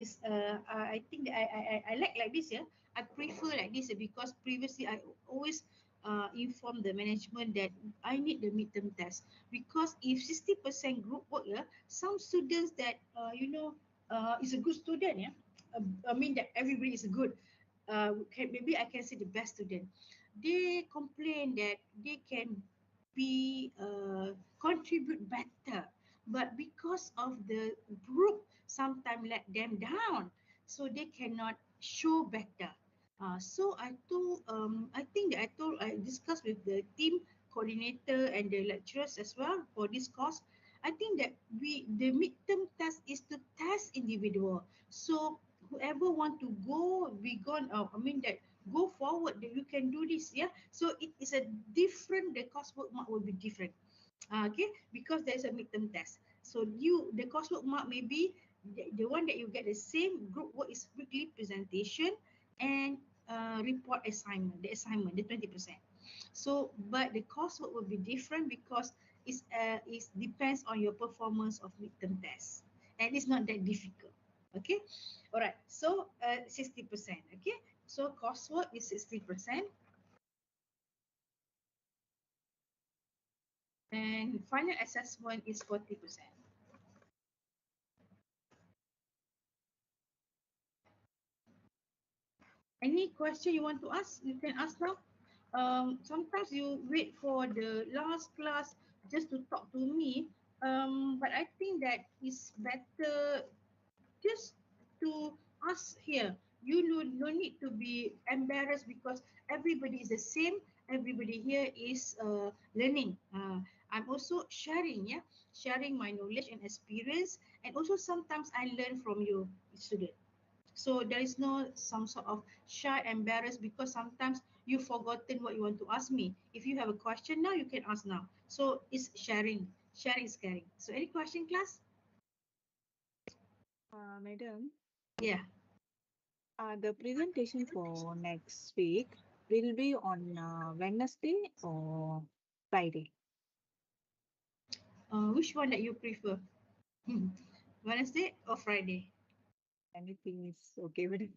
is I think that I like this, yeah. I prefer like this, because previously I always inform the management that I need the midterm test, because if 60% group work, yeah, some students that is a good student, yeah. I mean that everybody is good. Maybe I can say the best student. They complain that they can be contribute better, but because of the group sometimes let them down, so they cannot show better. So I think that I discussed with the team coordinator and the lecturers as well for this course. I think that the midterm test is to test individual. So whoever want to go, we gone. I mean that go forward. That you can do this. Yeah. So it is a different. The coursework mark will be different. Okay, because there is a midterm test. So the coursework mark may be the one that you get the same group work is weekly presentation and report assignment, the 20%. So, but the coursework will be different because it depends on your performance of midterm test, and it's not that difficult. Okay, all right. So 60%. Okay, so coursework is 60%, and final assessment is 40%. Any question you want to ask, you can ask now. Sometimes you wait for the last class just to talk to me. But I think that it's better just to ask here. You no need to be embarrassed because everybody is the same. Everybody here is learning. I'm also sharing, yeah, sharing my knowledge and experience, and also sometimes I learn from you, student. So there is no some sort of shy, embarrassed, because sometimes you've forgotten what you want to ask me. If you have a question now, you can ask now. So it's sharing. Sharing is caring. So any question, class? Madam, Yeah. the presentation for next week will be on Wednesday or Friday. Which one that you prefer? Wednesday or Friday? Anything is okay with it.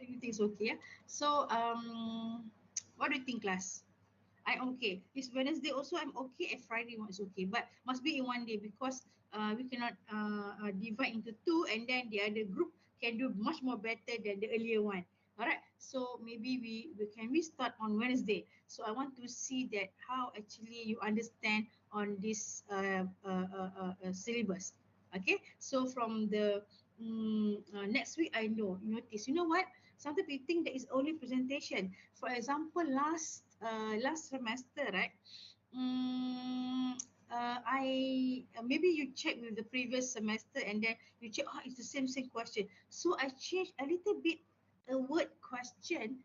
Everything's okay. Yeah? So what do you think, class? I'm okay. This Wednesday also I'm okay, and Friday one is okay, but must be in one day because we cannot divide into two, and then the other group can do much more better than the earlier one. All right. So maybe we start on Wednesday. So I want to see that how actually you understand on this syllabus. Okay. So from the next week I know notice. You know what? Sometimes we think that is only presentation. For example, last semester, right? I maybe you check with the previous semester and then you check, oh, it's the same question. So I changed a little bit a word question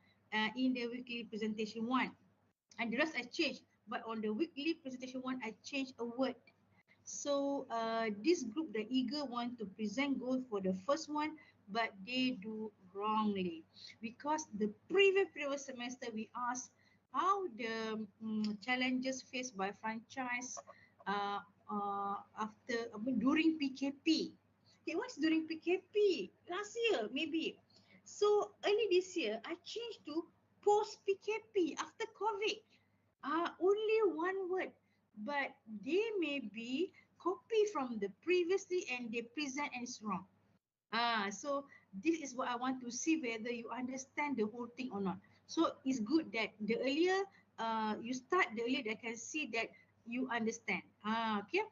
in the weekly presentation one, and the rest I changed. But on the weekly presentation one, I changed a word. So this group, the eager want to present goal for the first one, but they do wrongly because the previous semester we asked how the challenges faced by franchise during PKP. Okay, what's during PKP? Last year maybe. So early this year, I changed to post PKP after COVID. Only one word, but they may be copy from the previously and they present and it's wrong. So this is what I want to see whether you understand the whole thing or not. So it's good that the earlier you start, the earlier they can see that you understand. Okay.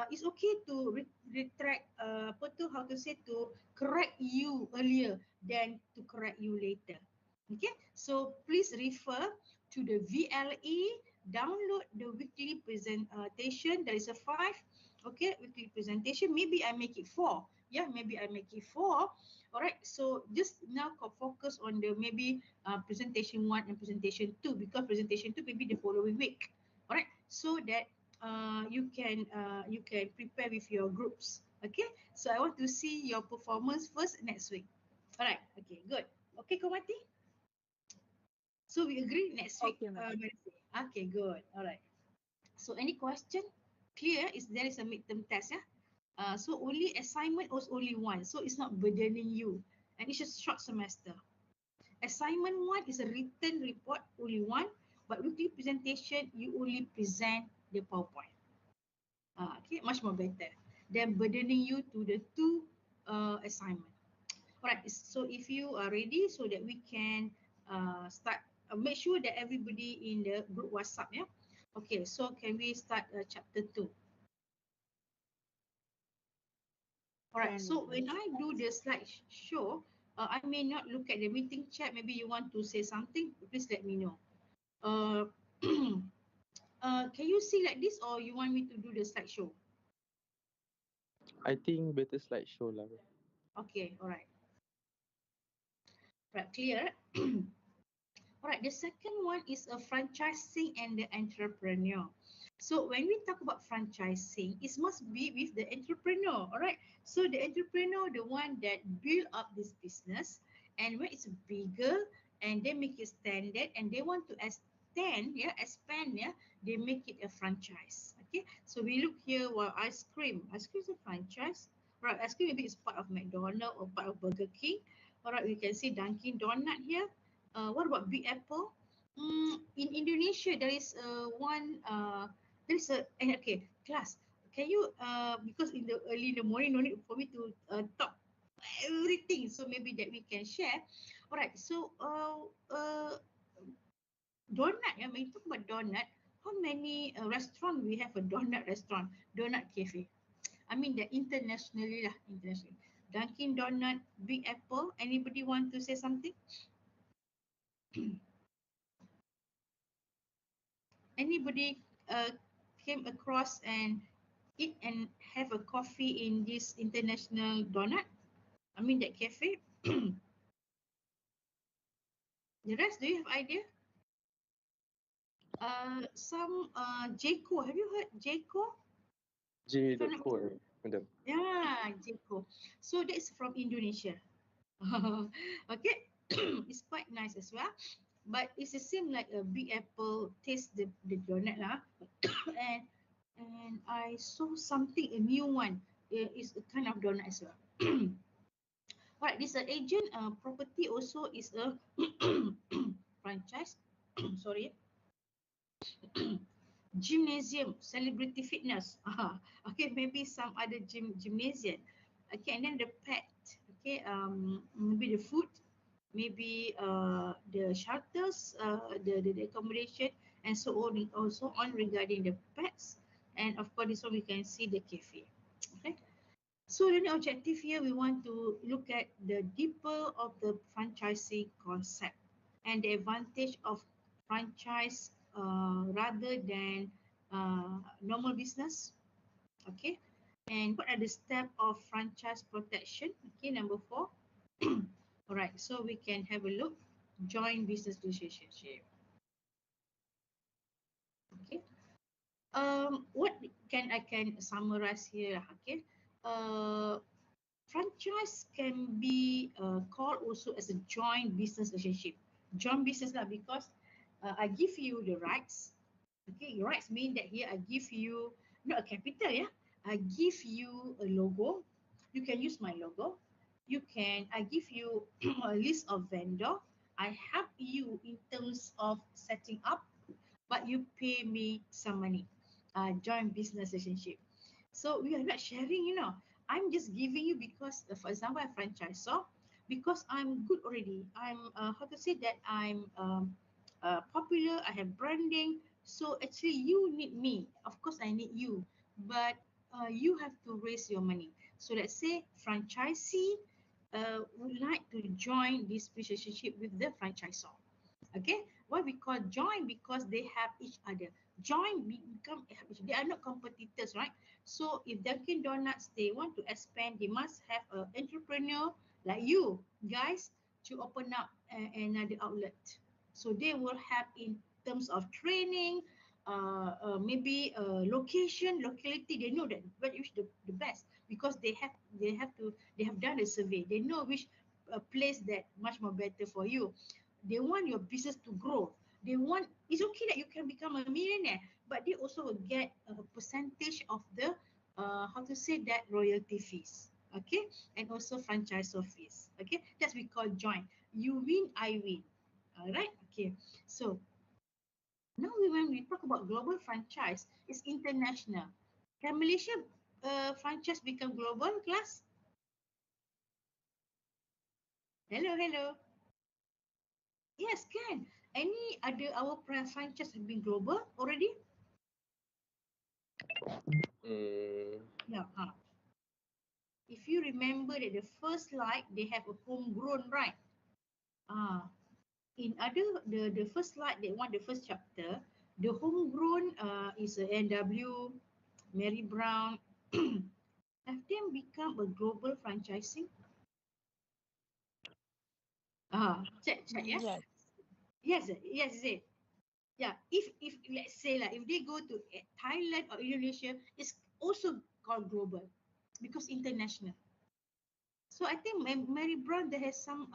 It's okay to retract, how to say, to correct you earlier than to correct you later. Okay, so please refer to the VLE, download the weekly presentation. There is a 5, okay, weekly presentation. Maybe I make it 4. Yeah, maybe I make it 4. All right, so just now focus on the maybe presentation 1 and presentation 2, because presentation 2 maybe the following week. All right, so that you can prepare with your groups. Okay, so I want to see your performance first next week. All right, okay, good. Okay, Komati? So we agree next week, Okay, madam. Wednesday. Okay, good. All right. So any question? Clear? Is there is a midterm test? Yeah. So only assignment was only one, so it's not burdening you, and it's a short semester. Assignment one is a written report, only one, but weekly presentation you only present the PowerPoint. Okay, much more better than burdening you to the two assignment. Alright, so if you are ready, so that we can start, make sure that everybody in the group WhatsApp, yeah. Okay, so can we start chapter 2? Alright, Can so when miss. I do the slide show, I may not look at the meeting chat. Maybe you want to say something, please let me know. Uh, can you see like this, or you want me to do the slideshow? I think better slideshow lah. Okay, alright. Right, clear? Alright, the second one is a franchising and the entrepreneur. So when we talk about franchising, it must be with the entrepreneur, alright? So the entrepreneur, the one that build up this business, and when it's bigger and they make it standard and they want to expand, yeah, they make it a franchise. Okay, so we look here, well, ice cream. Ice cream is a franchise. Right, ice cream maybe it's part of McDonald's or part of Burger King. Alright, we can see Dunkin' Donut here. What about Big Apple? In Indonesia, there is there is okay, class. Can you, because in the early in the morning, no need for me to talk everything. So maybe that we can share. All right. So donut. Yeah, when you talk about donut, how many restaurant we have a donut restaurant, donut cafe? I mean the internationally lah, internationally. Dunkin' Donut, Big Apple. Anybody want to say something? Anybody came across and eat and have a coffee in this international donut? I mean that cafe. The rest, do you have idea? Some Jco. Have you heard Jco? J If I'm dot not core, madam. yeah, Jco. So that's from Indonesia. Okay, it's quite nice as well. But it's the same like a Big Apple. Taste the donut lah. and and I saw something, a new one. It's a kind of donut as well. Right, this agent property also is a franchise. Sorry. Gymnasium, celebrity fitness. Okay, maybe some other gymnasium. Okay, and then the pet. Okay, maybe the food, maybe the shelters, the accommodation, and so on. Also on regarding the pets, and of course, this one we can see the cafe. Okay. So the objective here, we want to look at the deeper of the franchising concept and the advantage of franchise rather than normal business. Okay, and what are the steps of franchise protection? Okay, number 4. All right, so we can have a look. Joint business relationship. Okay. What can I can summarize here? Okay. Uh, Franchise can be called also as a joint business relationship. Joint business lah, because I give you the rights. Okay, your rights mean that here I give you not a capital, yeah. I give you a logo. You can use my logo. I give you a list of vendor. I help you in terms of setting up, but you pay me some money. Joint business relationship. So we are not sharing, I'm just giving you because, for example, a franchisor, because I'm good already. I'm, how to say that, I'm popular, I have branding. So actually you need me. Of course, I need you. But you have to raise your money. So let's say franchisee would like to join this relationship with the franchisor. Okay, why we call join? Because they have each other. Join become, they are not competitors, right? So if Dunkin' Donuts, they want to expand, they must have an entrepreneur like you guys to open up another outlet. So they will have in terms of training, maybe locality. They know that which the best, because they have done a survey. They know which place that much more better for you. They want your business to grow. They want, it's okay that you can become a millionaire, but they also will get a percentage of the how to say that, royalty fees. Okay, and also franchise fees. Okay, that's we call joint. You win, I win. All right. Okay. So now when we talk about global franchise, it's international. Can Malaysia franchise become global, class? Hello, hello. Yes, can. Any other our franchise have been global already? Mm, Yeah. If you remember that the first light they have a homegrown, right? Ah, in other the first light they want the first chapter, the homegrown is a NW, Mary Brown. Have them become a global franchising? Check, yeah. Yes. Yes, Zed. Yeah, if let's say like if they go to Thailand or Indonesia, it's also called global because international. So I think Mary Brown there has some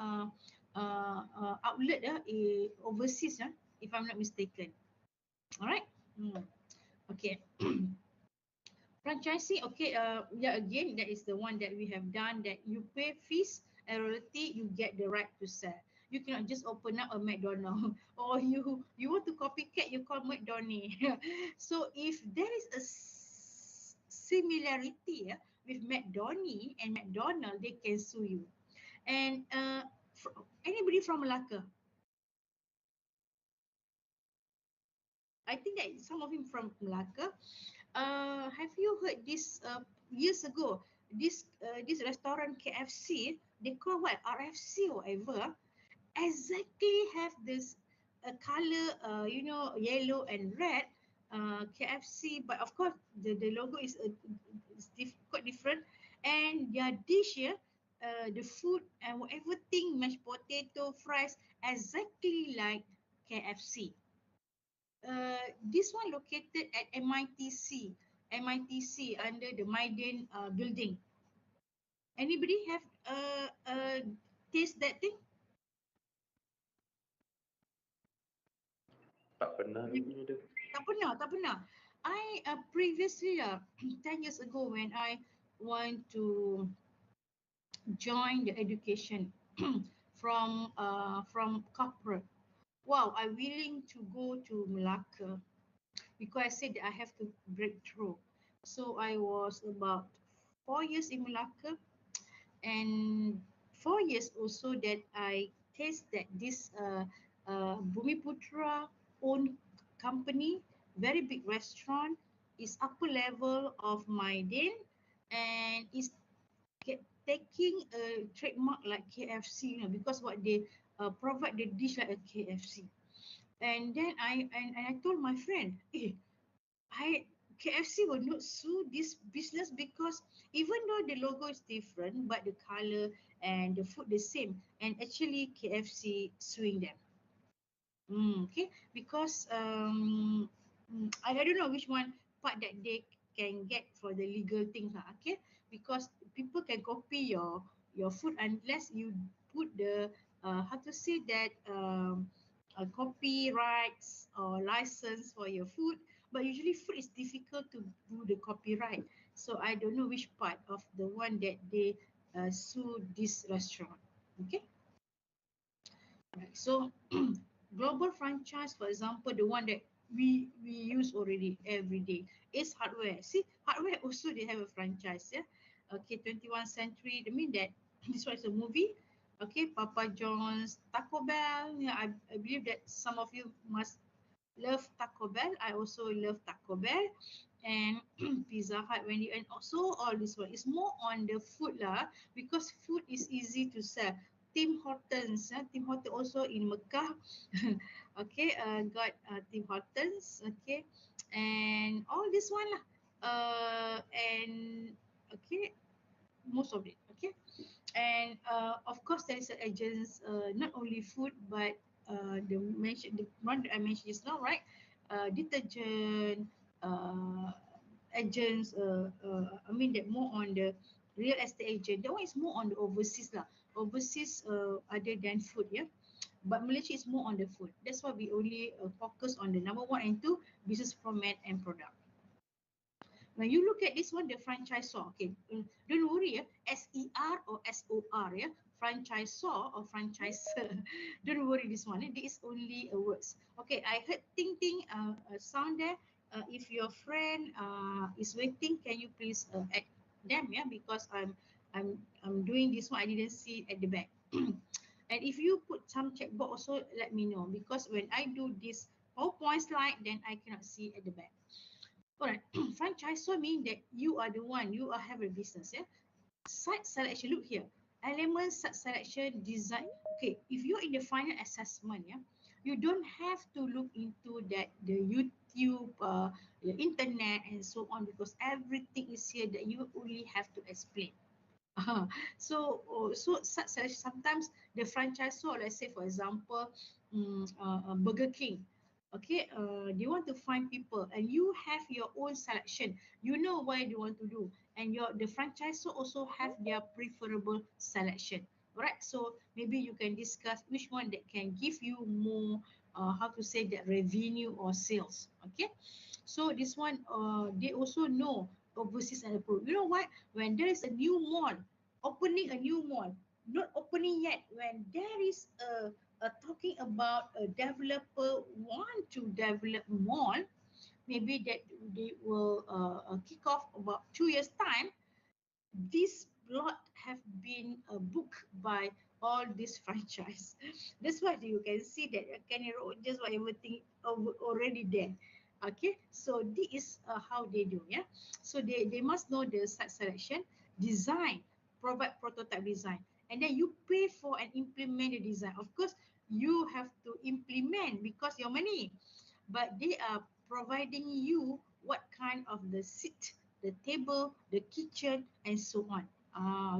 outlet overseas, if I'm not mistaken. All right. Okay. Franchising, okay, yeah, again, that is the one that we have done, that you pay fees and royalty, you get the right to sell. You cannot just open up a McDonald's or you want to copycat, you call McDonald's. So if there is a similarity with McDonald's and McDonald, they can sue you. And anybody from Malacca? I think that some of him from Malacca. Have you heard this years ago? This restaurant KFC, they call what, RFC or whatever, exactly have this color, yellow and red, KFC, but of course the logo is quite different, and their dish here, the food and whatever thing, mashed potato, fries, exactly like KFC. This one located at MITC under the Maiden building. Anybody have taste that thing? tak pernah lagi ada. Tak pernah. I previously 10 years ago when I want to join the education from corporate. Wow, I'm willing to go to Malacca because I said that I have to break through. So I was about 4 years in Malacca, and 4 years also that I taste that this Bumiputra owned company, very big restaurant, is upper level of Maiden, and is taking a trademark like KFC, because what they provide the dish like a KFC. And then I told my friend, I KFC will not sue this business because even though the logo is different, but the color and the food the same, and actually KFC suing them. Okay, because I don't know which one part that they can get for the legal things lah. Okay, because people can copy your food unless you put the how to say that copyrights or license for your food. But usually food is difficult to do the copyright. So I don't know which part of the one that they sue this restaurant. Okay. Right. So global franchise, for example, the one that we use already every day is hardware. See, hardware also they have a franchise. Yeah. Okay, 21st century. I mean that this one is a movie. Okay, Papa John's, Taco Bell. Yeah, I believe that some of you must love Taco Bell. I also love Taco Bell and Pizza Hut, Wendy, and also all this one. It's more on the food lah, because food is easy to sell. Tim Hortons, Tim Hortons also in Mecca. Okay, got Tim Hortons. Okay, and all this one lah. And okay, most of it. Okay, and of course there is agents, not only food but the one that I mentioned just now, right? Detergent, agents, I mean that more on the real estate agent. That one is more on the overseas lah, overseas other than food, yeah. But Malaysia is more on the food. That's why we only focus on the number one and two, business format and product. When you look at this one, the franchisor, okay, don't worry, SER or SOR, yeah, franchisor or franchiser. Don't worry, this one. This is only a words. Okay, I heard ting ting sound there. If your friend is waiting, can you please add them, yeah, because I'm doing this one. I didn't see it at the back. And if you put some checkbox also, let me know, because when I do this PowerPoint slide, then I cannot see at the back. All right, franchise so mean that you are the one, you are have a business, yeah. Site selection, look here, elements, site selection, design. Okay, if you're in the final assessment, yeah, you don't have to look into that the YouTube, the internet, and so on, because everything is here that you only have to explain. So such sometimes the franchisor, let's say for example, Burger King, okay, they want to find people, and you have your own selection. You know what you want to do, and the franchisor also have their preferable selection. Alright, so maybe you can discuss which one that can give you more, how to say that, revenue or sales. Okay, so this one, they also know overseas and abroad. You know what? When there is a new mall, opening a new mall, not opening yet, when there is a talking about a developer want to develop mall, maybe that they will kick off about 2 years time, this lot have been booked by all this franchise. That's why you can see that Kenny Road, just what everything already there. Okay, so this is how they do, yeah. So they must know the site selection, design, provide prototype design, and then you pay for and implement the design. Of course, you have to implement because your money, but they are providing you what kind of the seat, the table, the kitchen, and so on.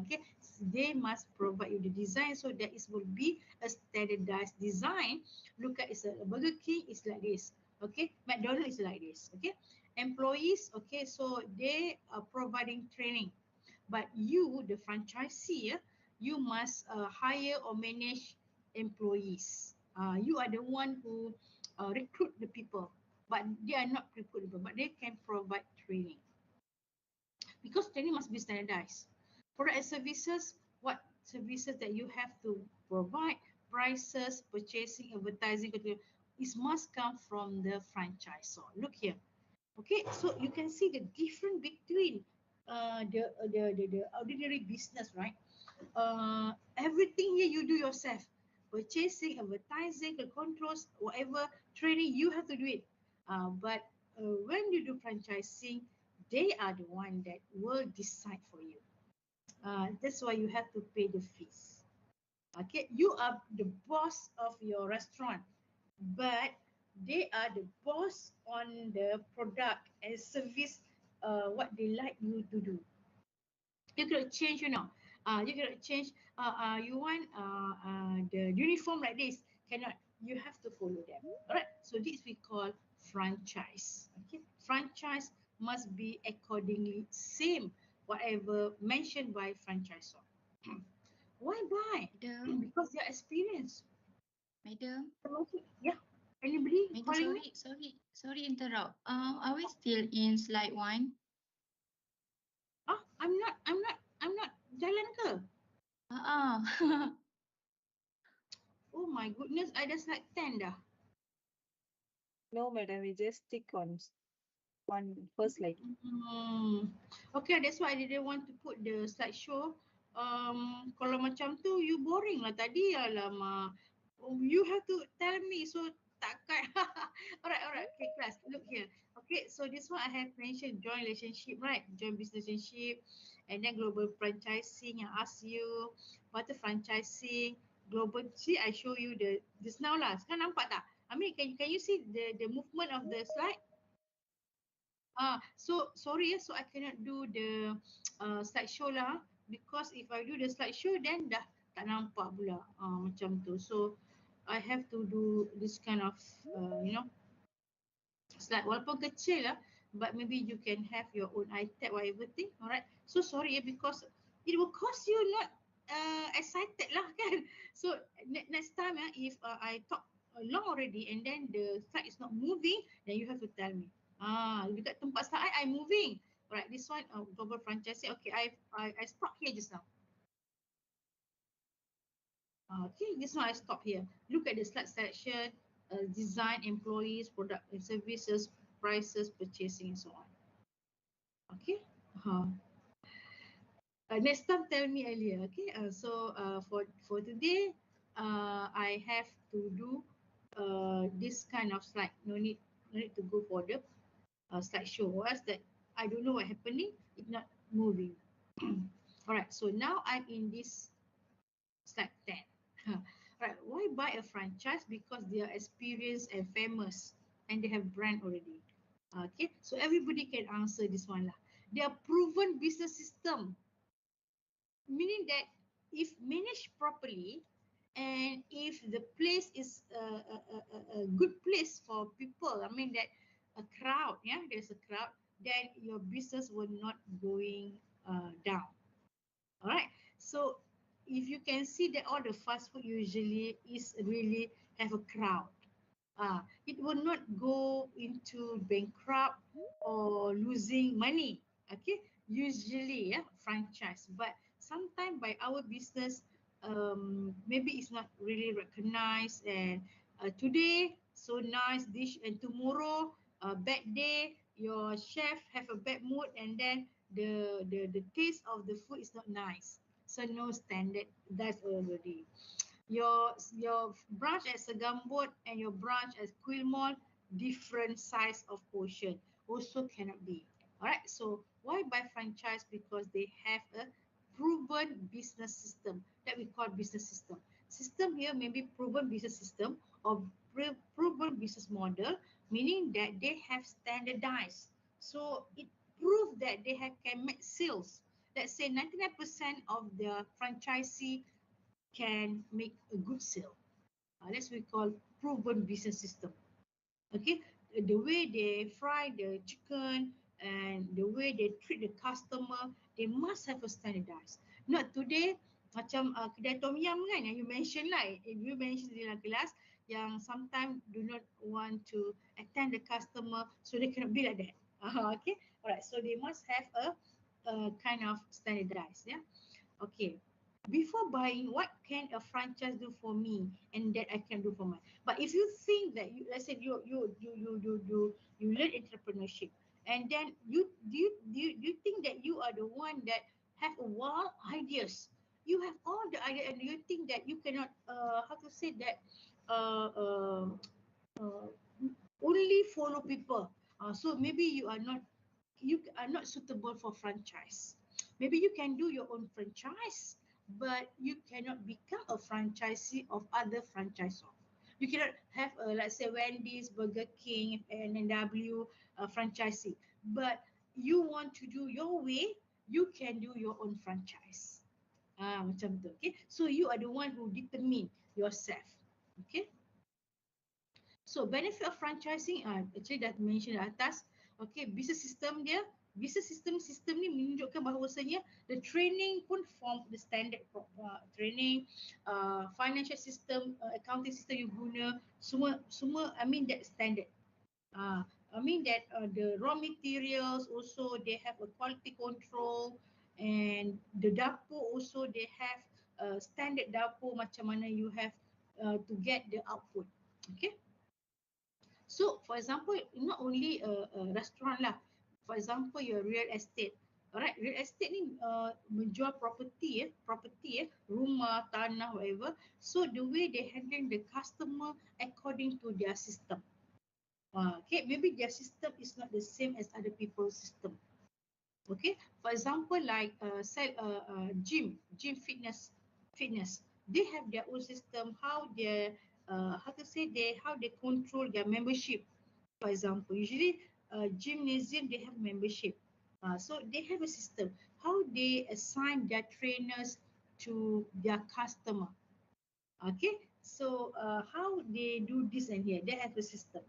Okay, they must provide you the design, so that it will be a standardized design. Look at, it's a Burger King is like this. Okay, McDonald's is like this. Okay, employees. Okay, so they are providing training, but you, the franchisee, you must hire or manage employees. You are the one who recruit the people, but they are not recruitable, but they can provide training, because training must be standardized. Product and services, what services that you have to provide, prices, purchasing, advertising, it must come from the franchisor. Look here. Okay, so you can see the difference between the ordinary business, right? Everything here you do yourself. Purchasing, advertising, the controls, whatever training, you have to do it. But when you do franchising, they are the one that will decide for you. That's why you have to pay the fees. Okay, you are the boss of your restaurant, but they are the boss on the product and service, what they like you to do. You cannot change, you cannot change, you want the uniform like this, cannot, you have to follow them. All right, so this we call franchise. Okay, franchise must be accordingly same whatever mentioned by franchisor. Why buy? Madam, Because their experience. madam, Yeah, anybody madam, calling me? sorry interrupt. Are we still in slide one? I'm not jalan ke? Ah, Oh my goodness, I dah slide 10 dah. No, madam, we just stick on first slide. Okay, that's why I didn't want to put the slideshow. Kalau macam tu, you boring lah tadi. Alamak. You have to tell me. So, takkan. Alright. Okay, class. Look here. Okay, so this one I have mentioned joint relationship, right? Joint business relationship. And then global franchising. I ask you. What the franchising? Global. See, I show you the just now lah. Sekarang nampak tak? I mean, can you see the movement of the slide? So sorry, so I cannot do the slideshow lah, because if I do the slideshow, then dah tak nampak pula macam tu. So I have to do this kind of slide, walaupun kecil lah, but maybe you can have your own iPad or everything. Alright, so sorry because it will cause you not excited lah kan. So next time if I talk long already and then the slide is not moving, then you have to tell me. Dekat tempat slide I moving. Right, this one global franchise. Okay, I stop here just now. Okay, this one I stop here. Look at the slide section, design, employees, product and services, prices, purchasing, and so on. Okay. Uh, Next time tell me earlier. Okay. For today, I have to do this kind of slide. No need to go for the slideshow. Or else that I don't know what happening. It's not moving. All right. So now I'm in this slide 10. Right. Why buy a franchise? Because they are experienced and famous, and they have brand already. Okay. So everybody can answer this one lah. They are proven business system, meaning that if managed properly, and if the place is a good place for people, I mean that a crowd, yeah, there's a crowd, then your business will not going down. All right. So if you can see that all the fast food usually is really have a crowd, it will not go into bankrupt or losing money. Okay, usually, yeah, franchise. But sometimes by our business, maybe it's not really recognized. And today, so nice dish, and tomorrow, bad day. Your chef have a bad mood, and then the taste of the food is not nice. So no standard. That's already your branch at Segambut and your branch at Quill Mall, different size of portion, also cannot be. All right. So why buy franchise? Because they have a proven business system that we call business system. System here may be proven business system or proven business model, meaning that they have standardized. So it proves that they have can make sales. Let's say 99% of the franchisee can make a good sale. That's what we call proven business system. Okay, the way they fry the chicken and the way they treat the customer, they must have a standardized. Not today macam kedai tom yum kan yang you mention lah, you mention dalam kelas yang sometimes do not want to attend the customer, so they cannot be like that. Okay, alright. So they must have a kind of standardized. Yeah. Okay. Before buying, what can a franchise do for me and that I can do for mine? But if you think that you, let's say you learn entrepreneurship, and then you think that you are the one that have a wild ideas, you have all the idea, and you think that you cannot how to say that uh, uh, uh, only follow people. So maybe you are not suitable for franchise. Maybe you can do your own franchise, but you cannot become a franchisee of other franchisor. You cannot have let's say Wendy's, Burger King, and NW franchisee. But you want to do your way, you can do your own franchise. Macam tu. Okay. So you are the one who determine yourself. Okay. So benefit of franchising, actually dah mention di atas. Okay, business system ni menunjukkan bahawasanya the training pun form the standard training, financial system, accounting system you guna, semua I mean that standard. I mean that the raw materials also they have a quality control, and the dapur also they have standard dapur macam mana you have to get the output. Okay. So, for example, not only a restaurant lah. For example, your real estate. Alright, real estate ni menjual property, rumah, tanah, whatever. So, the way they handling the customer according to their system. Okay, maybe their system is not the same as other people's system. Okay, for example, like gym fitness. They have their own system. How they control their membership. For example, usually gymnasium they have membership. So they have a system. How they assign their trainers to their customer. Okay, so how they do this and here, they have a system.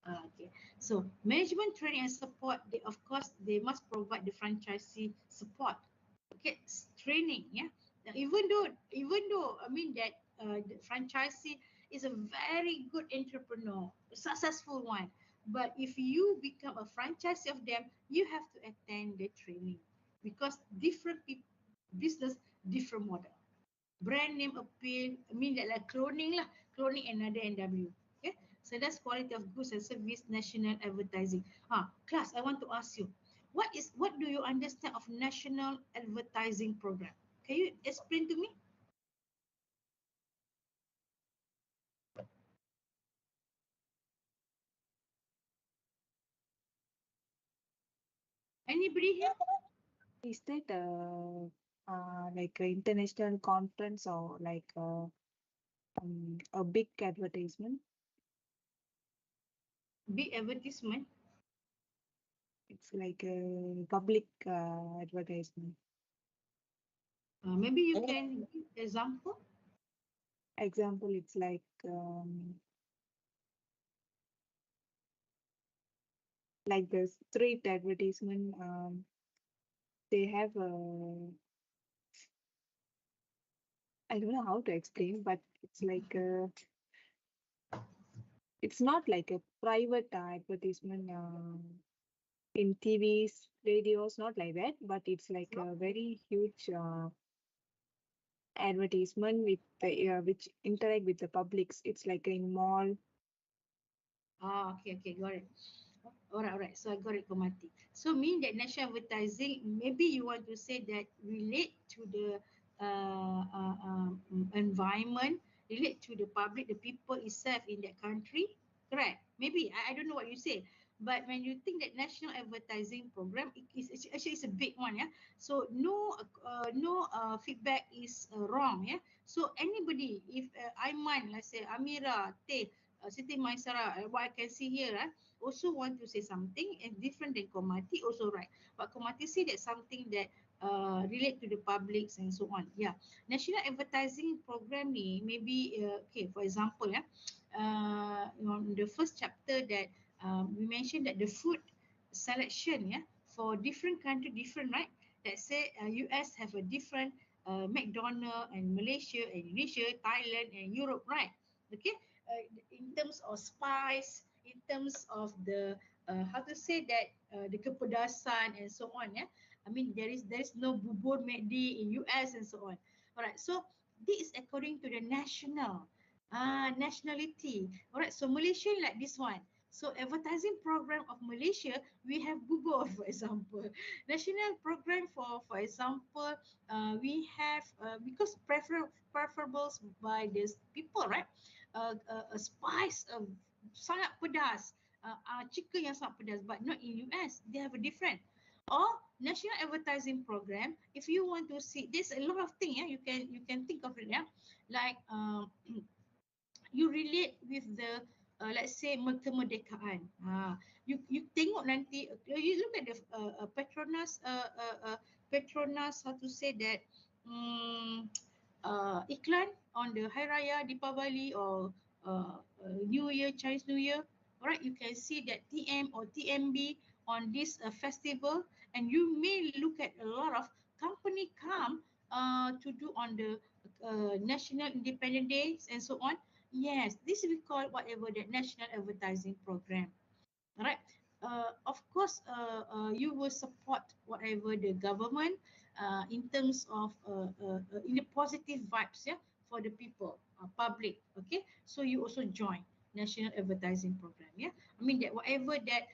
Okay, so management training and support, they of course they must provide the franchisee support. Okay, training, yeah. Now, even though I mean that the franchisee is a very good entrepreneur, a successful one, But if you become a franchise of them, you have to attend the training because different business, different model. Brand name appeal, I mean like cloning lah, cloning another NW. Okay, so that's quality of goods and service, national advertising. Class, I want to ask you, what do you understand of national advertising program? Can you explain to me? Anybody here? Is that like an international conference or like a big advertisement? Big advertisement. It's like a public advertisement. Maybe you can give example. Example, it's like the street advertisement. They have a, I don't know how to explain, but it's like it's not like a private advertisement in TVs, radios, not like that, but it's like a very huge advertisement with the which interact with the publics. It's like in mall. Okay, got it. Alright. So I got it, Komati. So mean that national advertising, maybe you want to say that relate to the environment, relate to the public, the people itself in that country. Correct. Maybe I don't know what you say, but when you think that national advertising program, actually it's a big one, yeah. So no feedback is wrong, yeah. So anybody, if Aiman, let's say Amira, Teh, Siti Maisara, what I can see here, also want to say something and different than Komati, also right. But Komati say that something that relate to the publics and so on. Yeah, national advertising program ni maybe okay. For example, on the first chapter that we mentioned that the food selection, yeah, for different country different, right? Let's say US have a different McDonald and Malaysia and Indonesia, Thailand and Europe, right? Okay, in terms of spice, in terms of the how to say that the kepedasan and so on, yeah. I mean there is no bubur McD in US and so on. Alright, so this is according to the nationality. Alright, so Malaysia like this one. So advertising program of Malaysia, we have bubur for example. National program for example, we have because preferable by the people, right? A spice sangat pedas, chicken yang sangat pedas, but not in US. They have a different. Or national advertising program. If you want to see, there's a lot of things. Yeah, you can think of it. Yeah, like you relate with the let's say kemerdekaan. You tengok nanti, you look at the Petronas Petronas, how to say that, iklan on the Hari Raya Deepavali or New Year, Chinese New Year. Alright, you can see that TM or TMB on this festival, and you may look at a lot of company come to do on the National Independent Days and so on. Yes, this we call whatever the national advertising program. All right. Of course, you will support whatever the government in terms of in the positive vibes, yeah, for the people, public. Okay, so you also join national advertising program. Yeah, I mean that whatever that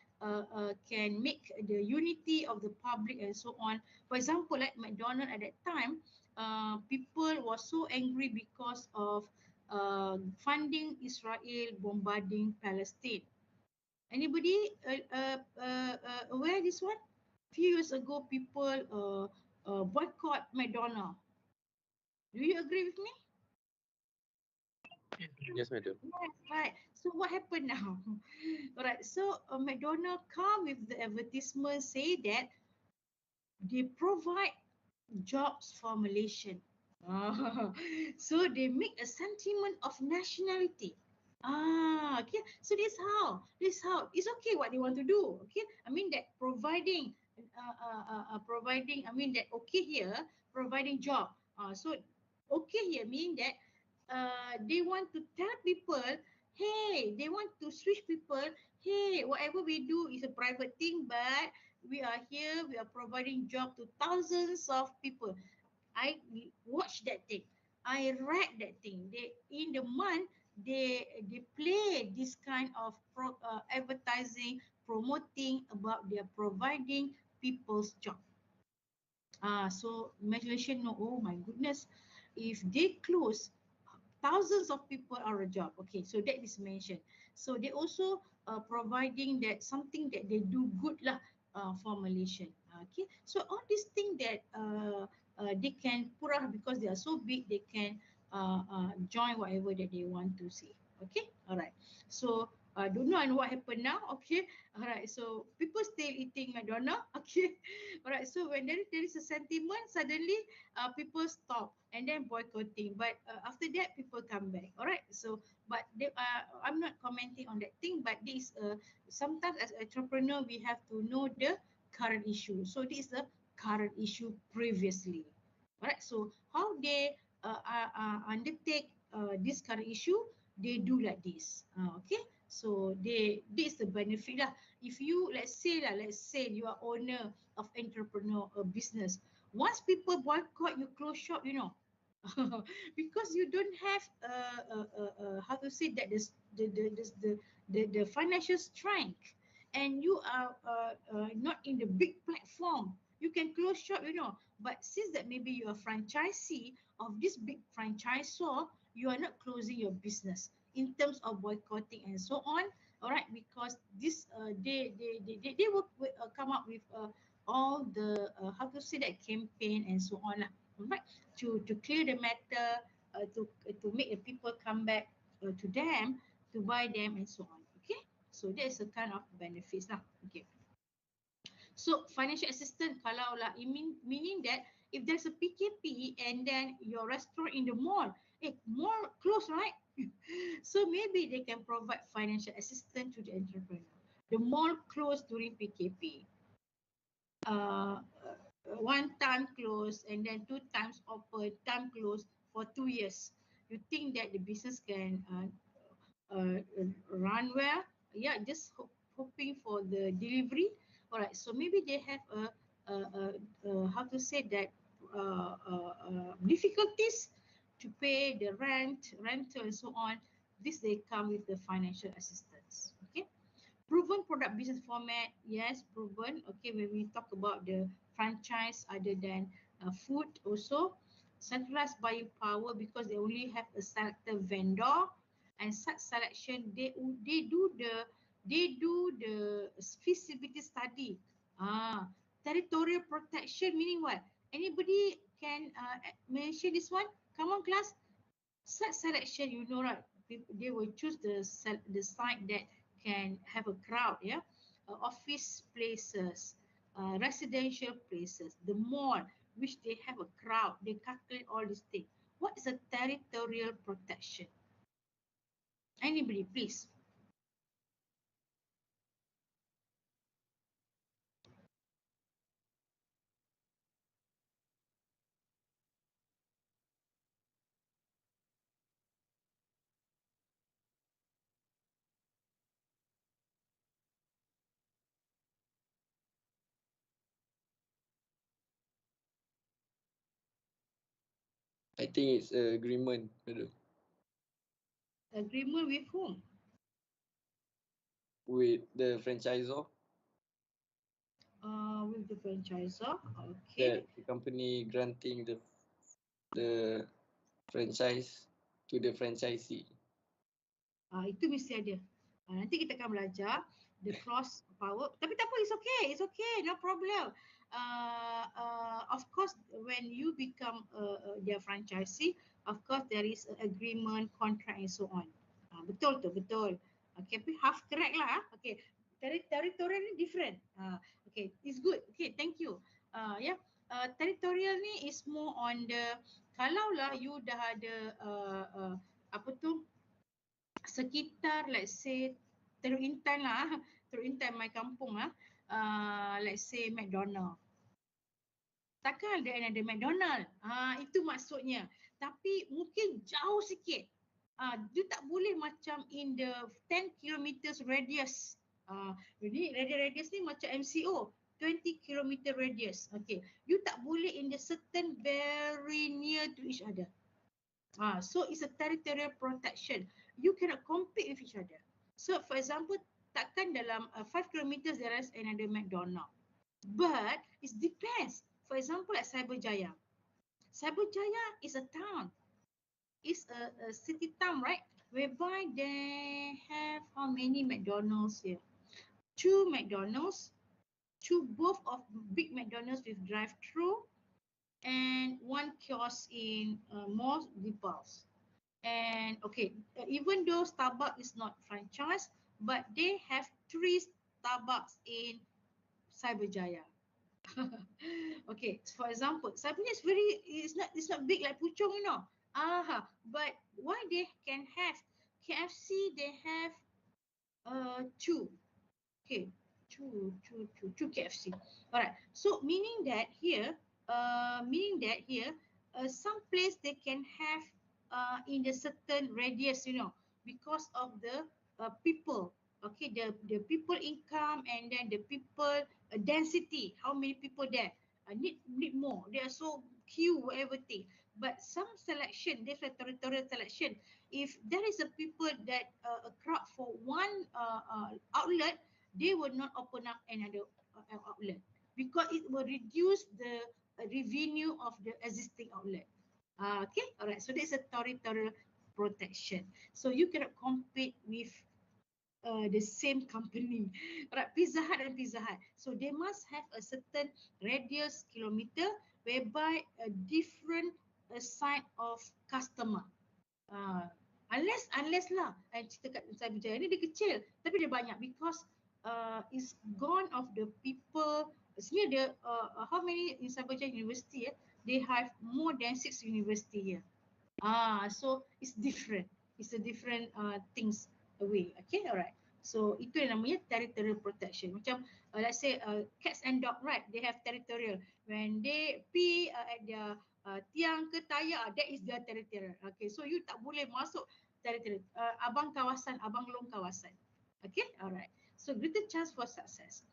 can make the unity of the public and so on. For example, like McDonald at that time, people were so angry because of funding Israel bombarding Palestine. Anybody aware this one? Few years ago, people boycott McDonald. Do you agree with me? Yes, madam. Yes, right. So what happened now? All right. So McDonald come with the advertisement say that they provide jobs for Malaysian. So they make a sentiment of nationality. Okay. So this how it's okay what they want to do. Okay. I mean that providing. I mean that okay here providing job. So okay here mean that they want to tell people Hey, they want to switch people. Hey, whatever we do is a private thing, but we are here, we are providing job to thousands of people. I watched that thing. I read that thing. They in the month they play this kind of advertising, promoting about their providing people's job. So imagination, no, oh my goodness, if they close, thousands of people are a job. Okay, so that is mentioned. So they also providing that something that they do good lah for Malaysian. Okay, so all these things that they can put up because they are so big, they can join whatever that they want to see. Okay, all right. So I don't know and what happened now. Okay, all right. So people still eating McDonald's. Okay, all right. So when there is a sentiment, suddenly people stop and then boycotting. But after that, people come back. All right. So, but they, I'm not commenting on that thing. But this sometimes as entrepreneur, we have to know the current issue. So this is the current issue previously. All right. So how they undertake this current issue, they do like this. Okay. So this is the benefit lah. If you let's say you are owner of entrepreneur or business, once people boycott, you close shop, you know. Because you don't have how to say that the financial strength, and you are not in the big platform, you can close shop, you know. But since that maybe you are franchisee of this big franchisor, you are not closing your business in terms of boycotting and so on. All right, because this they will come up with all the how to say that campaign and so on lah. All right, to clear the matter, to make the people come back to them to buy them and so on. Okay, so that is a kind of benefits lah. Okay, so financial assistance kalau lah meaning that if there's a PKP and then your restaurant in the mall, mall close, right? So maybe they can provide financial assistance to the entrepreneur. The mall closed during PKP. One time close and then 2 times open, time close for 2 years. You think that the business can run well? Yeah, just hoping for the delivery. All right, so maybe they have how to say that difficulties to pay the rental and so on. This they come with the financial assistance. Okay. Proven product business format, yes, proven. Okay, when we talk about the franchise other than food also. Centralized buying power because they only have a selected vendor, and such selection they do the feasibility study. Territorial protection meaning what? Anybody can mention this one? Come on, class. Such selection, you know, right? They will choose the site that can have a crowd, yeah, office places, residential places, the mall which they have a crowd. They calculate all these things. What is a territorial protection? Anybody, please. I think it's agreement. Agreement with whom? With the franchisor. With the franchisor. That Okay. the company granting the franchise to the franchisee. Itu mesti ada. Nanti kita akan belajar the cross power. Tapi tak apa, it's okay, no problem. Of course, when you become their franchisee, of course there is an agreement, contract and so on. Betul tu, betul. Okay, tapi half correct lah. Okay, territorial ni different. Okay, it's good. Okay, thank you. Yeah, territorial ni is more on the kalau lah you dah ada apa tu sekitar let's say Teluk Intan lah, Teluk Intan my kampung lah, let's say McDonald. Takkan ada McDonald. Itu maksudnya. Tapi mungkin jauh sikit. You tak boleh macam in the 10 kilometers radius. Ini radius ni macam MCO, 20 kilometer radius. Okay, you tak boleh in the certain very near to each other. So it's a territorial protection. You cannot compete with each other. So for example, takkan dalam 5 kilometers there is another McDonald. But it depends. For example, at Cyberjaya. Cyberjaya is a town. It's a city town, right? Whereby they have how many McDonald's here? 2 McDonald's, both of big McDonald's with drive-through, and 1 kiosk in more depots. And okay, even though Starbucks is not franchise, but they have 3 Starbucks in Cyberjaya. Okay, for example, Cyberjaya is not big like Puchong, but why they can have KFC? They have 2. Okay, two KFC. All right. So meaning that here, some place they can have in the certain radius, because of the people. Okay, the people income, and then the people density. How many people there? Need more. They are so queue everything. But some selection, there's a territorial selection. If there is a people that a crowd for one outlet, they will not open up another outlet because it will reduce the revenue of the existing outlet. Okay, all right. So there's a territorial protection. So you cannot compete with the same company. Right, Pizza Hut and Pizza Hut. So they must have a certain radius kilometer whereby a different side of customer. Unless lah, cerita kat Cyberjaya ni dia kecil tapi dia banyak because it's gone of the people. Sebenarnya dia how many in Cyberjaya University they have more than 6 university here. So it's different. It's a different things away. Okay, alright. So itu yang namanya territorial protection. Macam let's say cats and dog, right? They have territorial. When they pee at their tiang ke tayar, that is their territorial. Okay, so you tak boleh masuk territorial. Abang kawasan, abang long kawasan. Okay, alright. So greater chance for success.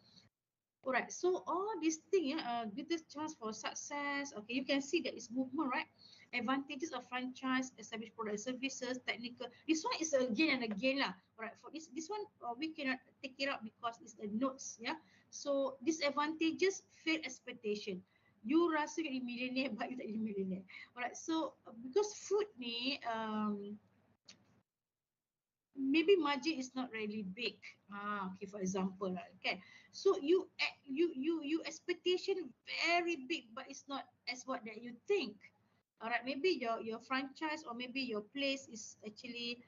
Alright, so all these things, greater chance for success. Okay, you can see that it's movement, right? Advantages of franchise, established product services, technical. This one is again and again lah. Alright, for this one we cannot take it out because it's the notes, yeah. So disadvantages, fail expectation. You rasa you millionaire but you tak jadi millionaire. Alright, so because food ni maybe margin is not really big. Okay, for example, okay. So you expectation very big, but it's not as what that you think. Alright, maybe your franchise or maybe your place is actually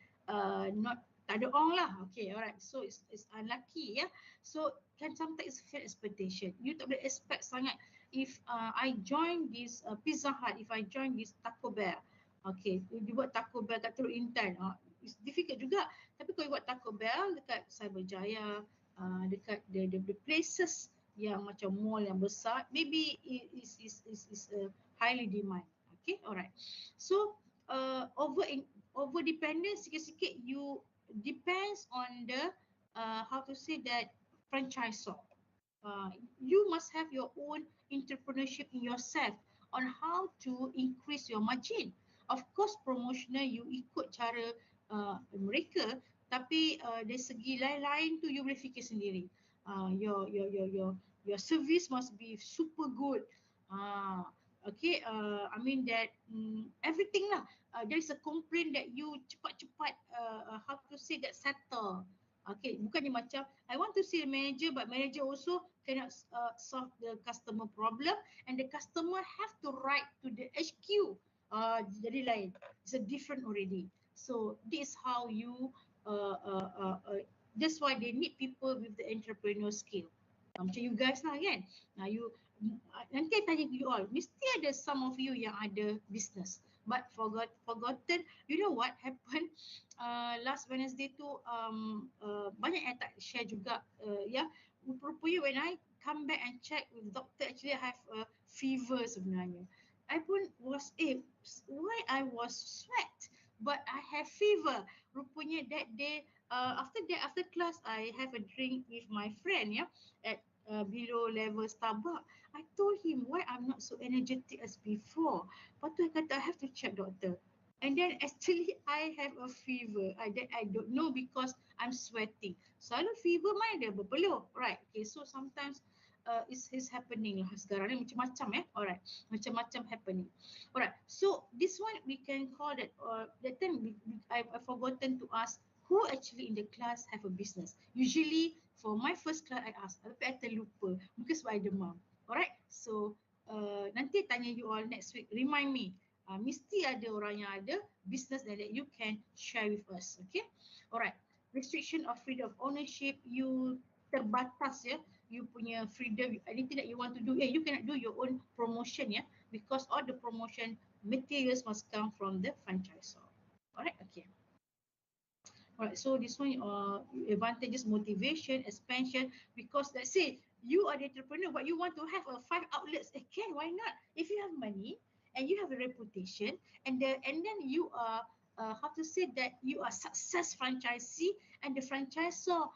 not tak ada orang lah. Okay, alright. So it's unlucky, yeah. So can sometimes fail expectation. You tak boleh expect sangat. If I join this Pizza Hut, if I join this Taco Bell, okay, you buat Taco Bell kat Teluk Intan, it's difficult juga. Tapi kalau you buat Taco Bell dekat Cyberjaya, dekat the places yang macam mall yang besar, maybe it is highly demand. Okay, alright. So over dependence sikit-sikit you depends on the how to say that franchisor. You must have your own entrepreneurship in yourself on how to increase your margin. Of course, promotional you ikut cara mereka, tapi dari segi lain-lain tu you boleh fikir sendiri. Your service must be super good. Okay, I mean that everything lah. There is a complaint that you cepat-cepat how to say that settle. Okay, bukannya macam I want to see the manager but manager also cannot solve the customer problem and the customer have to write to the HQ. Jadi lain. It's a different already. So this is how you that's why they need people with the entrepreneur skill. Macam you guys lah kan. Nanti I tanya you all, mesti ada some of you yang ada business but forgotten. You know what happened last Wednesday tu, banyak yang tak share juga, ya. Rupanya when I come back and check with doctor, actually I have a fever sebenarnya. I pun was why I was sweat. but I have fever. Rupanya that day, after class, I have a drink with my friend, yeah, at below level Starbucks. I told him why I'm not so energetic as before. Lepas tu I kata, I have to check doctor. And then actually I have a fever. I don't know because I'm sweating. Selalu fever mana dia berpeluh, right? Okay, so sometimes is happening lah sekarang ni macam-macam alright, macam-macam happening. Alright, so this one we can call that. That time I've forgotten to ask who actually in the class have a business. Usually for my first class I ask, tapi I terlupa mungkin sebab I demam. Alright, so nanti tanya you all next week. Remind me. Mesti ada orang yang ada business that you can share with us. Okay, alright. Restriction of freedom of ownership, you terbatas ya, you punya freedom, anything that you want to do, you cannot do your own promotion ya, because all the promotion materials must come from the franchisor. Alright, okay. Alright, so this one advantages, motivation, expansion, because let's say you are the entrepreneur but you want to have 5 outlets, can, why not? If you have money and you have a reputation and then you are how to say that you are success franchisee and the franchisor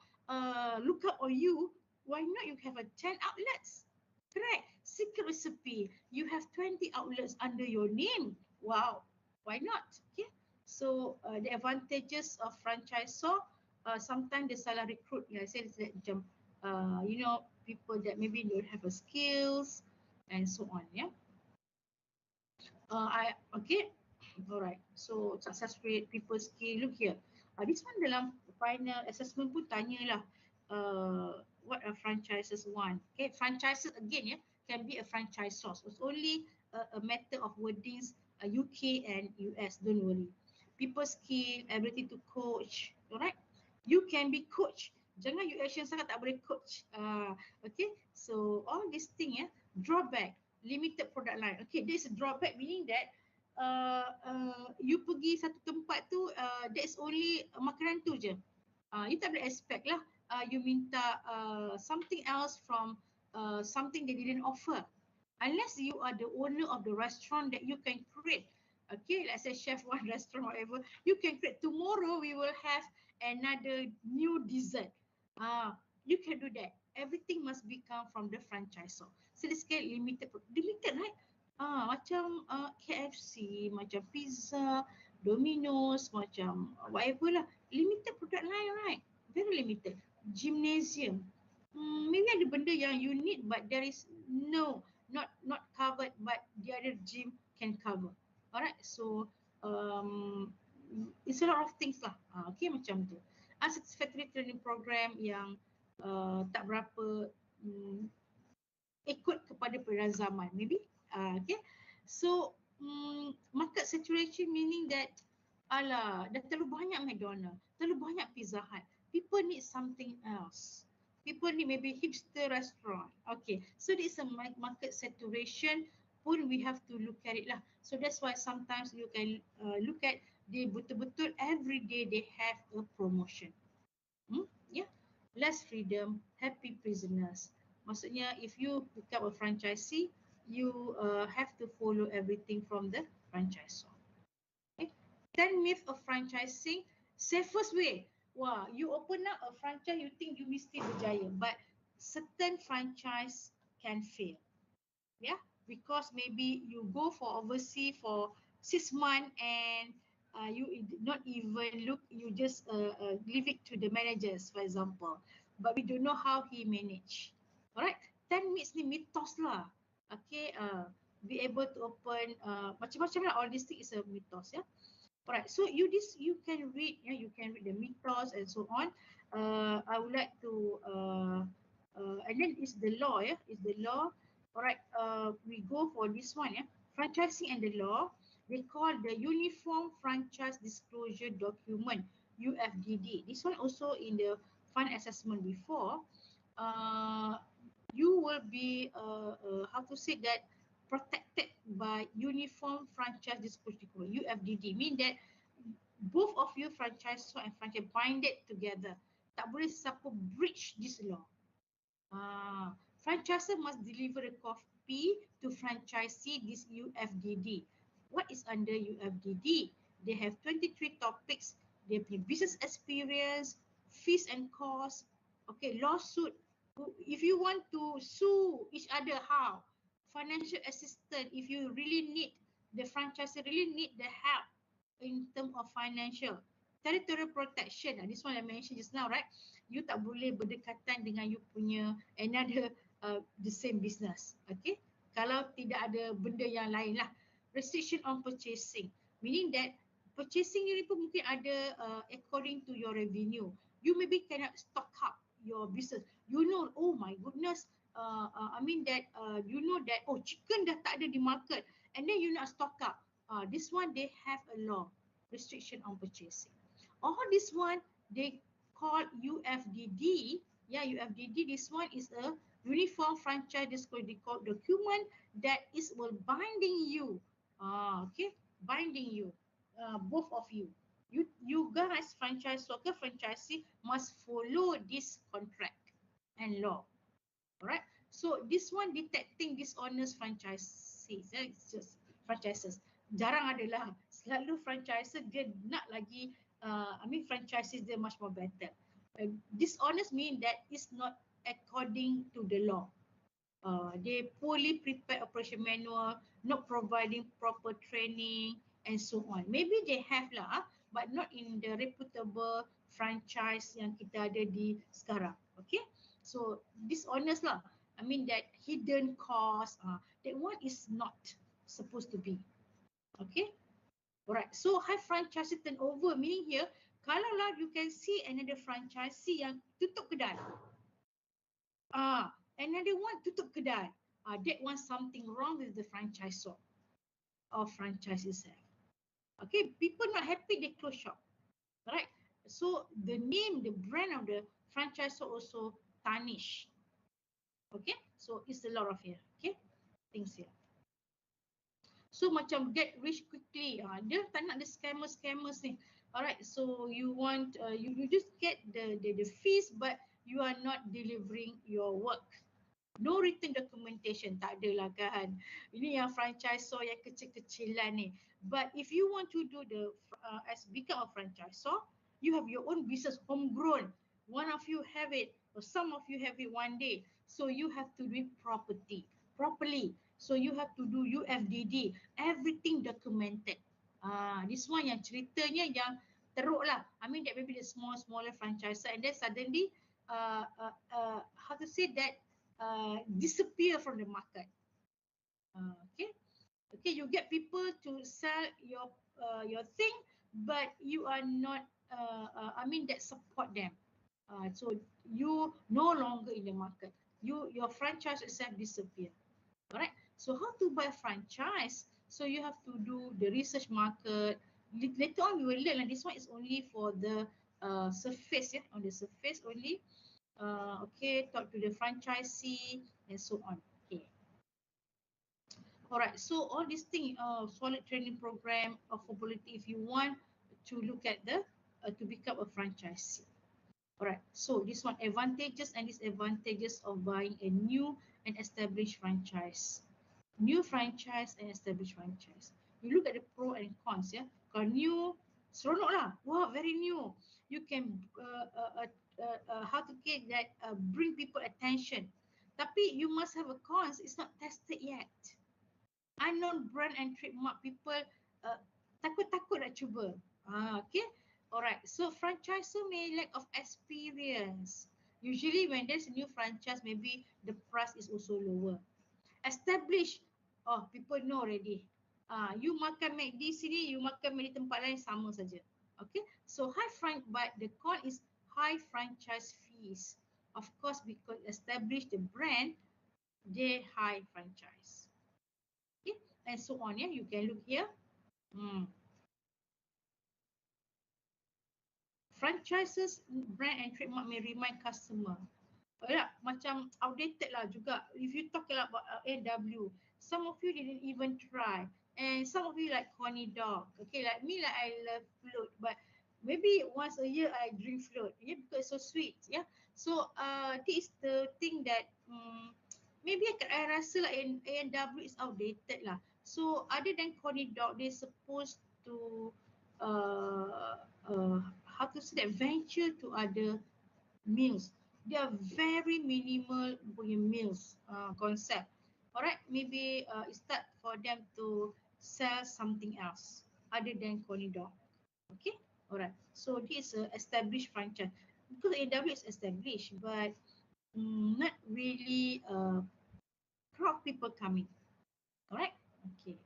look up on you, why not you have 10 outlets? Correct. Secret recipe, you have 20 outlets under your name. Wow, why not? Okay. So the advantages of franchisor, sometimes they salah recruit. I say that people that maybe don't have a skills and so on. Yeah. Okay. Alright. So success rate, people skill. Look here. This one dalam final assessment pun tanyalah what a franchises want. Okay. Franchises again can be a franchise source. It's only a matter of wordings. UK and US. Don't worry. People skill, ability to coach. Alright. You can be coach. Jangan you action sangat tak boleh coach. Okay. So all these thing drawback. Limited product line. Okay, there is a drawback, meaning that you pergi satu tempat tu, there is only makanan tu je. You tak boleh expect lah you minta something else from something they didn't offer. Unless you are the owner of the restaurant that you can create. Okay, let's say chef one restaurant, whatever. You can create. Tomorrow we will have another new dessert. You can do that. Everything must become from the franchisor. So this can limited, right? Macam KFC, macam pizza, Domino's, macam whatever lah. Limited product line, right? Very limited. Gymnasium. Maybe ada benda yang you need but there is not covered but the other gym can cover. Alright, so it's a lot of things lah. Okay, macam tu. Unsatisfactory training program yang tak berapa ikut kepada perubahan zaman, maybe. Okay, so market saturation meaning that dah terlalu banyak McDonald, terlalu banyak Pizza Hut. People need something else. People need maybe hipster restaurant. Okay, so this is a market saturation pun we have to look at it lah. So that's why sometimes you can look at they betul-betul every day they have a promotion. Yeah, less freedom, happy prisoners. Maksudnya if you become a franchisee, you have to follow everything from the franchisor. Okay. 10 myths of franchising, safest way. Wah, you open up a franchise, you think you mesti berjaya, but certain franchise can fail. Yeah, because maybe you go for overseas for 6 months and you not even look, you just leave it to the managers, for example. But we don't know how he manage. Alright, 10 myths ni mitos lah. Okay, be able to open macam-macam lah. All these things is a mythos, yeah. Alright, so you can read, you can read the mythos and so on. I would like to and then is the law, is the law. Alright, we go for this one, franchising and the law. They call the Uniform Franchise Disclosure Document, UFDD. This one also in the fund assessment before. You will be how to say that, protected by Uniform Franchise Disclosure Document, UFDD. Mean that both of you, franchisor and franchise, binded together. Tak boleh siapa breach this law. Franchisor must deliver a copy to franchisee this UFDD. What is under UFDD? They have 23 topics. They punya business experience, fees and costs, okay, lawsuit. If you want to sue each other, how? Financial assistance, if you really need, the franchisee really need the help in terms of financial. Territorial protection, this one I mentioned just now, right? You tak boleh berdekatan dengan you punya another the same business, okay? Kalau tidak ada benda yang lain lah. Restriction on purchasing, meaning that purchasing you ni pun mungkin ada according to your revenue. You maybe cannot stock up your business. You know, oh my goodness, I mean that you know that, oh, chicken dah tak ada di market, and then you nak stock up. This one they have a law, restriction on purchasing. All this one they call UFDD. Yeah, UFDD. This one is a uniform franchise disclosure document that is will binding you. Okay, binding you, both of you. You guys, franchise soccer franchisee, must follow this contract and law. Alright. So this one detecting dishonest franchisees. It's just franchises. Jarang adalah. Selalu franchiser dia nak lagi. Franchises dia much more better. Dishonest mean that is not according to the law. They poorly prepared operation manual, not providing proper training, and so on. Maybe they have lah, but not in the reputable franchise yang kita ada di sekarang. Okay, so dishonest lah. I mean that hidden cost, that one is not supposed to be. Okay, alright. So high franchise turnover, meaning here, kalau lah you can see another franchisee yang tutup kedai. Another one tutup kedai. That one something wrong with the franchisor or franchise itself. Okay, people not happy, they close shop. Right? So the name, the brand of the franchisor also tarnish. Okay, so it's a lot of here. Okay, things here. So macam get rich quickly. Dia tak nak the scammers ni. Alright, so you want you just get the fees, but you are not delivering your work. No written documentation, tak adalah kan. Ini yang franchisor yang kecil-kecilan ni. But if you want to do the as become a franchisor, you have your own business homegrown. One of you have it, or some of you have it one day. So you have to do it properly. So you have to do UFDD, everything documented. This one yang ceritanya yang teruk lah. I mean that maybe the smaller franchisor, and then suddenly how to say that disappear from the market. Okay, you get people to sell your thing, but you are not that support them. So you no longer in the market. Your franchise itself disappear. Alright. So how to buy franchise? So you have to do the research market. Later on we will learn. And this one is only for the surface, yeah, on the surface only. Okay, talk to the franchisee and so on. Okay. Alright. So all these things, solid training program, affordability. If you want to look at the to become a franchisee. Alright. So this one, advantages and disadvantages of buying a new and established franchise. New franchise and established franchise. You look at the pro and cons, yeah. Kalau new, seronok lah. Wow, very new. You can how to get that bring people attention. Tapi you must have a cons. It's not tested yet. Unknown brand and trademark, people takut-takut nak cuba. Okay. Alright. So franchisor may lack of experience. Usually when there's a new franchise, maybe the price is also lower. Established, people know already. You makan McD sini, you makan di tempat lain sama saja. Okay, so but the con is high franchise fees. Of course, because established the brand, they high franchise. Okay, and so on. Yeah, you can look here. Franchises, brand and trademark may remind customer. Macam outdated lah juga. If you talk about AW, some of you didn't even try, and some of you like corny dog. Okay, like me, like I love float, but maybe once a year I drink float. Yeah, because it's so sweet. Yeah, so this is the thing that maybe I rasa like AW is outdated lah. So other than corny dog, they supposed to how to say that, venture to other meals. They are very minimal punya meals concept. Alright, maybe it's start for them to sell something else other than corridor. Okay, alright. So this is a established franchise because AW is established, but not really crowd people coming. Alright, okay.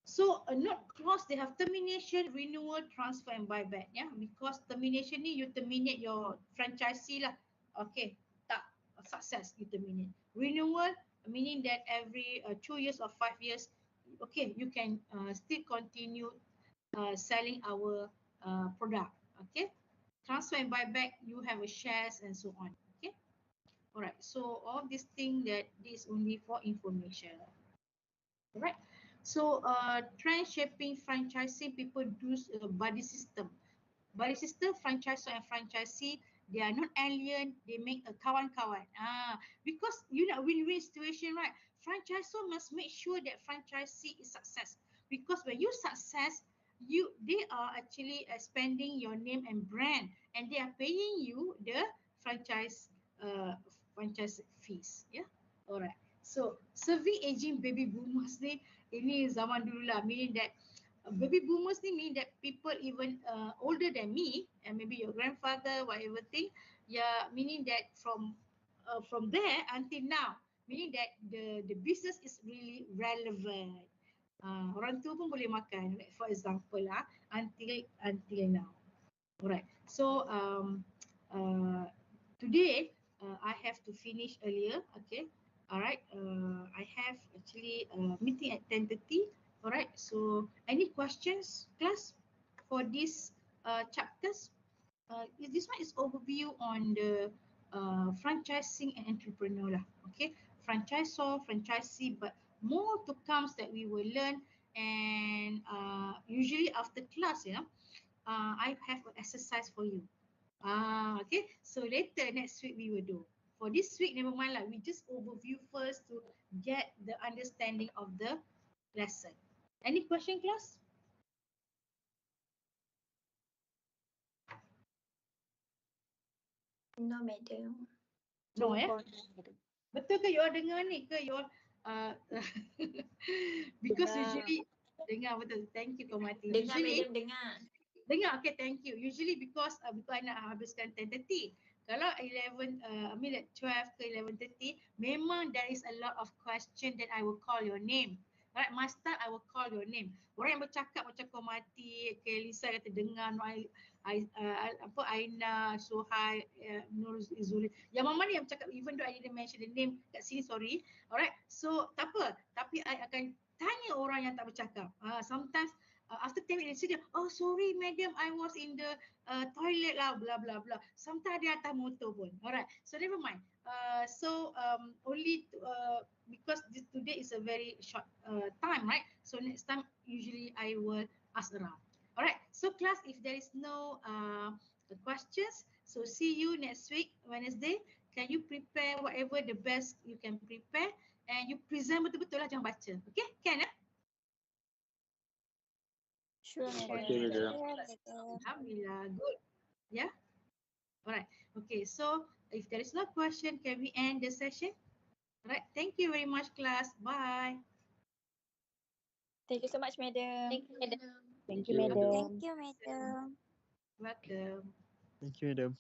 So a note clause, they have termination, renewal, transfer and buyback. Yeah, because termination ni you terminate your franchisee lah. Okay, tak success you terminate. Renewal meaning that every 2 years or 5 years, okay, you can still continue selling our product. Okay, transfer and buyback, you have a shares and so on. Okay, all right. So all these things that this only for information. Right. So trend shaping franchising, people do buddy system. Buddy system, franchisor and franchisee, they are not alien, they make a kawan-kawan. Because you know win-win situation, right? Franchisor must make sure that franchisee is success. Because when you success, they are actually spending your name and brand, and they are paying you the franchise franchise fees. Yeah. Alright. So serving aging baby boomers ni, ini zaman dulu lah, meaning that baby boomers ni mean that people even older than me and maybe your grandfather whatever thing, yeah, meaning that from there until now, meaning that the business is really relevant. Orang tua pun boleh makan, like for example lah, until now. Alright. So today I have to finish earlier. Okay. Alright. I have actually a meeting at 10:30. Alright. So any questions, class, for these chapters? This one is overview on the franchising and entrepreneur lah. Okay. Franchisor, franchisee, but more to comes that we will learn. And usually after class, I have an exercise for you. Okay. So later next week we will do. For this week, never mind lah. We just overview first to get the understanding of the lesson. Any question, class? No, madam. No, ya? Betul ke you all dengar ni ke you all because Dengar. usually dengar betul. Thank you Komati. Dengar, Usually madam, dengar. dengar, okay, thank you. Usually because I nak habiskan 10:30. Kalau 11 I mean like 12 ke 11:30, memang there is a lot of question that I will call your name. Right, must start I will call your name. Orang yang bercakap macam Komati, okay, Lisa kata dengar, Aina, Suhai, Nur Izuli. Yang mama ni yang bercakap, even though I didn't mention the name kat sini, sorry. Alright, so tak apa. Tapi I akan tanya orang yang tak bercakap. Sometimes after 10 minutes dia, oh sorry madam, I was in the toilet lah, blah blah blah. Sometimes dia atas motor pun. Alright, so never mind. Only because today is a very short time, right? So next time usually I will ask around. Alright, so class, if there is no questions, so see you next week Wednesday. Can you prepare whatever the best you can prepare, and you present betul-betul lah, jangan baca. Okay, can Sure, madam. Okay, madam. Alhamdulillah, good. Yeah. Alright. Okay. So if there is no question, can we end the session? Alright. Thank you very much, class. Bye. Thank you so much, madam. Thank you, madam. Thank you, Thank you, madam. Thank you, madam. Welcome. Thank you, madam.